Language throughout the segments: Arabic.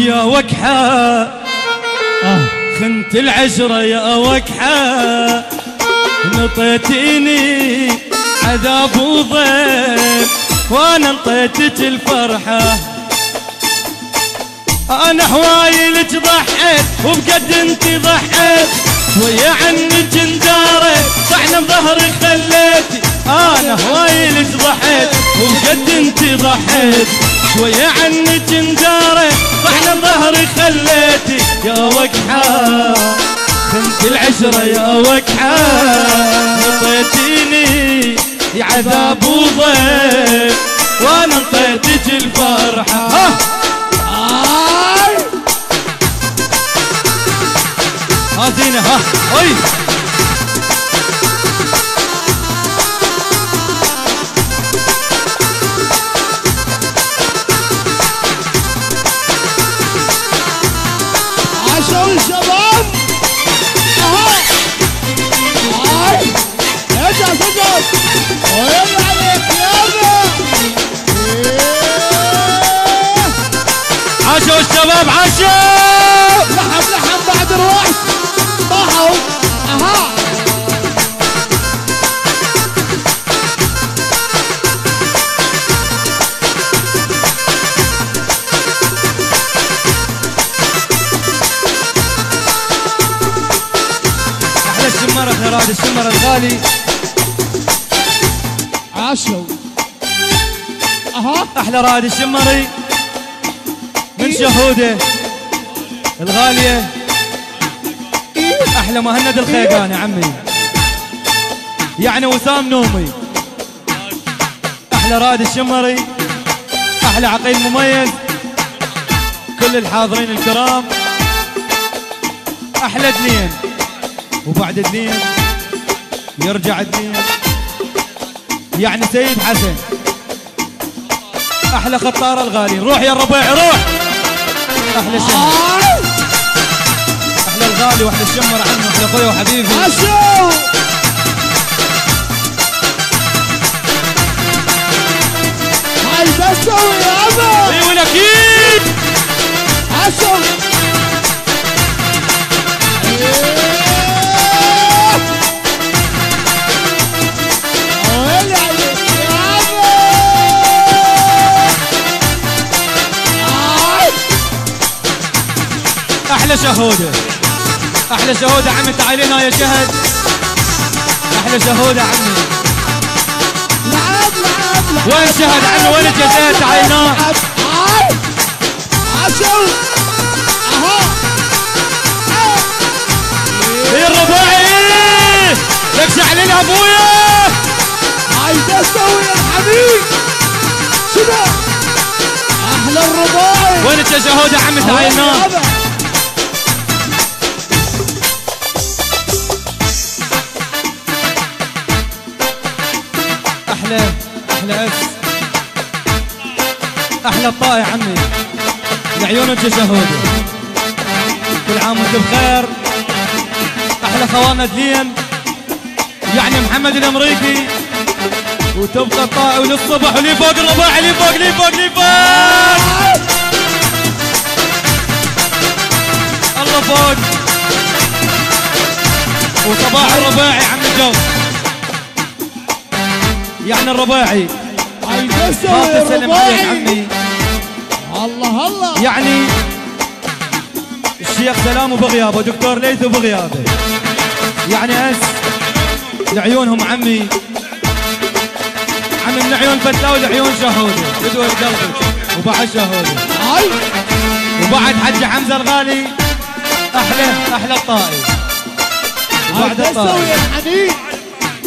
يا وكحة خنت العشرة يا وكحة نطيتيني عذاب وضيق وانا انطيتك الفرحة انا حوايلك ضحيت وبقد انتي ضحيت ويا عنك اندارت طحن بظهرك خليتي انا حوايلك ضحيت وبقد انتي ضحيت شوية عنك اندارت طحن بظهرك خليتي يا وكحة خنت العشرة يا وكحة نطيتيني يا عذاب وضيق وانا انطيتك الفرحة ها زينة ها اي عاشوا الشباب اها هاي ارجع سجل ويلا عليك يلا عاشوا الشباب عاشوا لحم بعد روح طاحوا اها احلى الشمارة خيرات الشمر الغالي عاشوا اها احلى رائد الشمري من شهوده الغالية احلى مهند الخيقان يا عمي يعني وسام نومي احلى رائد الشمري احلى عقيل مميز كل الحاضرين الكرام احلى دنين وبعد دنين يرجع دنين يعني سيد حسن احلى خطار الغالي روح يا الربيع روح احلى شمر احلى الغالي واحلى الشمر عنه احلى اخويا وحبيبي عاشوا هاي بس سوي يا ابا اي والاكيد عاشوا ويلي عليك يا ابا احلى شهوده احلى شهوده عمي تعالي هنا يا شهد احلى شهوده عمي لعب وين شهد عمي وين الجزائر تعالي هنا عاشوا اها يا الرباعي لك شعلين ابويا عايز اسوي يا حبيب شنو احلى الرباعي وين الشهوده عمي تعالي هنا احلى اس احلى الطائع عمي لعيونك شهوده كل عام وانت بخير احلى خواننا دليا يعني محمد الامريكي وتبقى الطائع وللصبح ولي فوق الرباعي لي فوق لي فوق لي فوق الله فوق وصباح الرباعي عم الجو يعني الرباعي عايز ما اسوي تسلم عليك الرباعي عمي الله الله يعني الشيخ سلام وبغيابه دكتور ليث وبغيابه يعني اس لعيونهم عمي من عيون فتلاوي لعيون شهوده بدو قلبك وبعد شهوده هاي وبعد حج حمزه الغالي احلى الطائي وبعد عايز اسوي الطائي الحنين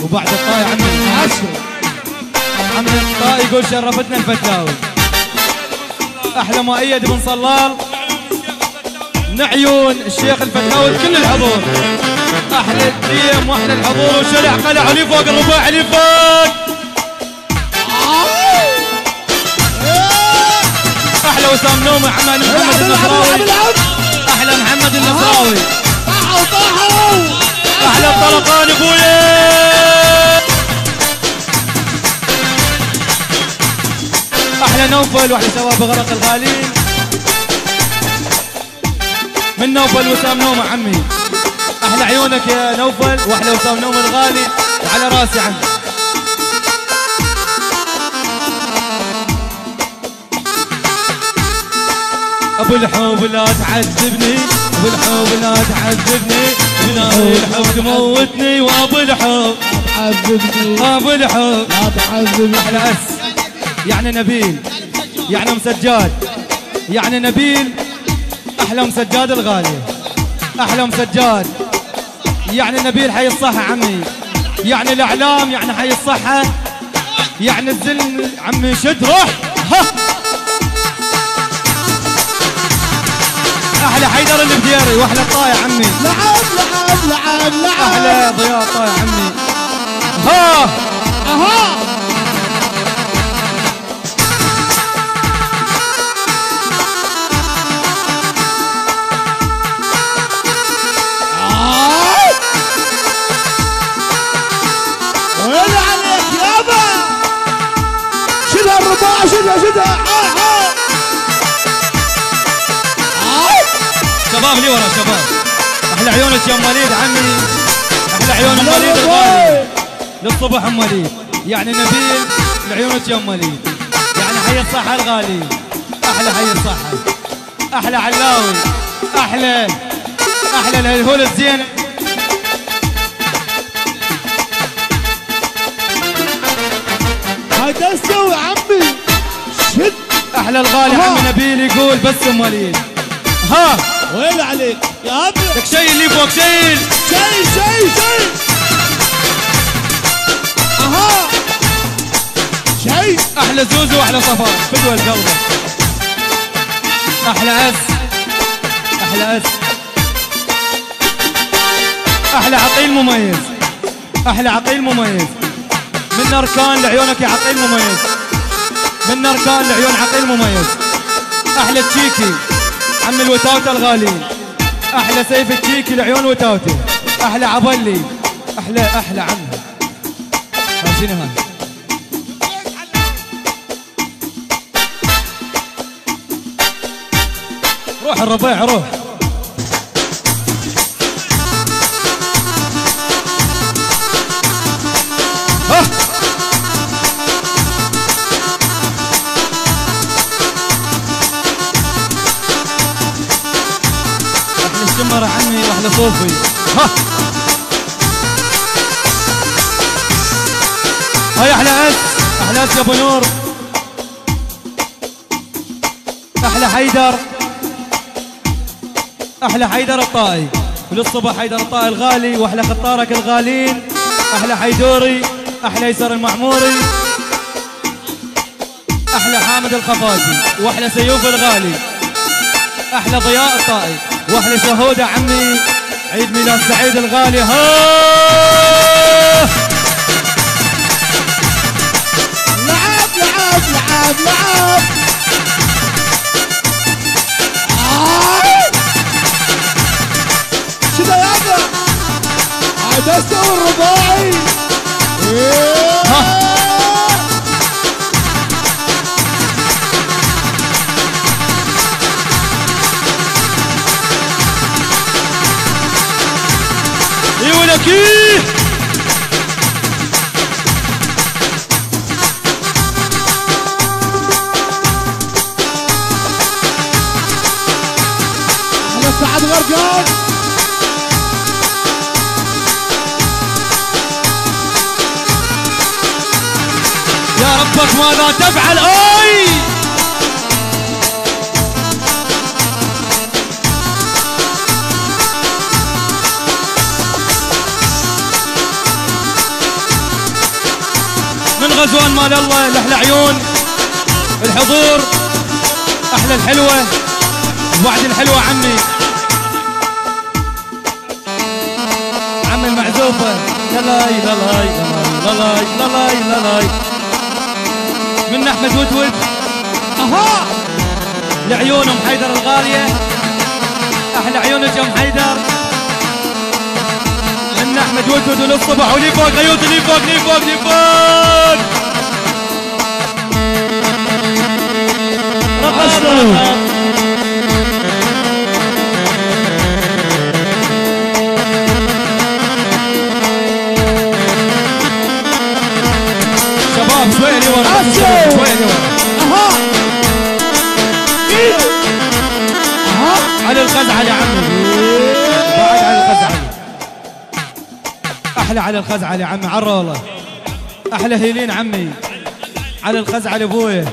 وبعد الطائي عمي عاشوا عمي الطائي يقول شرفتنا الفتلاوي احلى مؤيد بن صلال نعيون الشيخ الفتلاوي كل الحضور احلى الديم واحلى الحضور وشلع قلع ولي فوق الرباعي لي فوق احلى وسام نومي عمان محمد النصراوي احلى محمد النصراوي طاحوا احلى الطلقان ابويا احلى نوفل واحلى شباب غرق الغالين من نوفل وسام نومه عمي. احلى عيونك يا نوفل واحلى وسام نومه الغالي وعلى راسي عمي. ابو الحب لا تعذبني، ابو الحب لا تعذبني، من الحب تموتني، وابو الحب تعذبني، ابو الحب لا تعذبني. احلى اس يعني نبيل، يعني مسجاد، يعني نبيل، احلى مسجاد الغالي، احلى مسجاد، يعني نبيل حي الصحة عمي، يعني الاعلام، يعني حي الصحة، يعني الزلم عمي شد روح. ها احلى حيدر اللي بديري واحلى الطايع عمي. لعب لعب لعب لعب. احلى ضياء طايع عمي. ها اها وين عليك يابا؟ شدها الرباع، شدها. شباب لي ورا شباب. احلى عيونك يا ام وليد عمي، احلى عيون ام وليد الغالي للصبح ام وليد، يعني نبيل لعيونك يا ام وليد، يعني حي الصحة الغالي، احلى حي الصحة، احلى علاوي، احلى الهول الزين. هاي تستوي عمي، شد. احلى الغالي عمي نبيل يقول بس ام وليد. ها وين عليك يا ابي؟ لك شيل اللي فوق، شيل شيء. اها شيء. احلى زوزو واحلى صفاء فدوى القلب. احلى اس، احلى عقيل مميز، احلى عقيل مميز، من اركان لعيونك يا عقيل مميز، من اركان لعيون عقيل مميز. احلى تشيكي عم الوتاوته الغالي، احلى سيف التشيكي لعيون وتاوته، احلى عبلي، احلى عمها. شنو هاي؟ روح الربيع روح. احلى الشمرة عمي واحلى صوفي. ها هاي احلى اس يا ابو نور. احلى حيدر، احلى حيدر الطائي وللصبح حيدر الطائي الغالي، واحلى خطارك الغالين، احلى حيدوري، احلى يسر المعموري، احلى حامد الخفاجي، واحلى سيوف الغالي، احلى ضياء الطائي، واحلى شهوده عمي عيد ميلاد سعيد الغالي. ها لعب شدا يابا. عاد استوى الرباعي. ولك ايه على سعد غرقان. يا ربك ماذا تفعل؟ اي من غزوان مال الله الاحلى عيون الحضور، احلى الحلوه وبعد الحلوه عمي عم المعزوفه. للاي للاي للاي للاي للاي من احمد ودود. اها لعيون ام حيدر الغاليه، احلى عيونك يا ام حيدر، من احمد ودود وللصبح ولي فوق غيوط، لي فوق لي فوق لي فوق. احلى علي الخزعلي عمي عالروله، احلى هيلين عمي علي الخزعلي ابويا،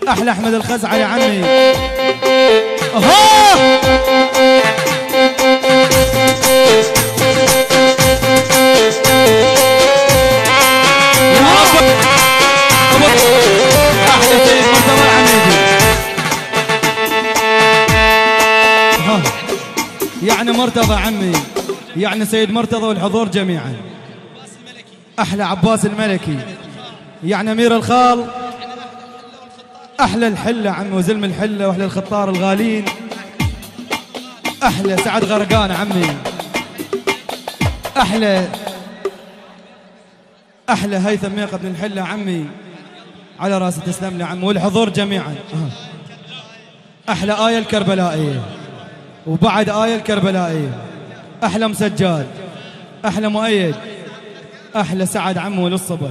احلى احمد الخزعلي عمي. احلى سيد مرتضى العميدي، يعني مرتضى عمي، يعني سيد مرتضى والحضور جميعا. احلى عباس الملكي، يعني امير الخال، احلى الحله عمي وزلم الحله، واحلى الخطار الغالين، احلى سعد غرقان عمي، احلى هيثم ميقة بن الحله عمي، على راسي تسلم لي عمي والحضور جميعا. احلى آية الكربلائية وبعد آية الكربلائية، احلى مسجال، احلى مؤيد، احلى سعد عمي وللصبح.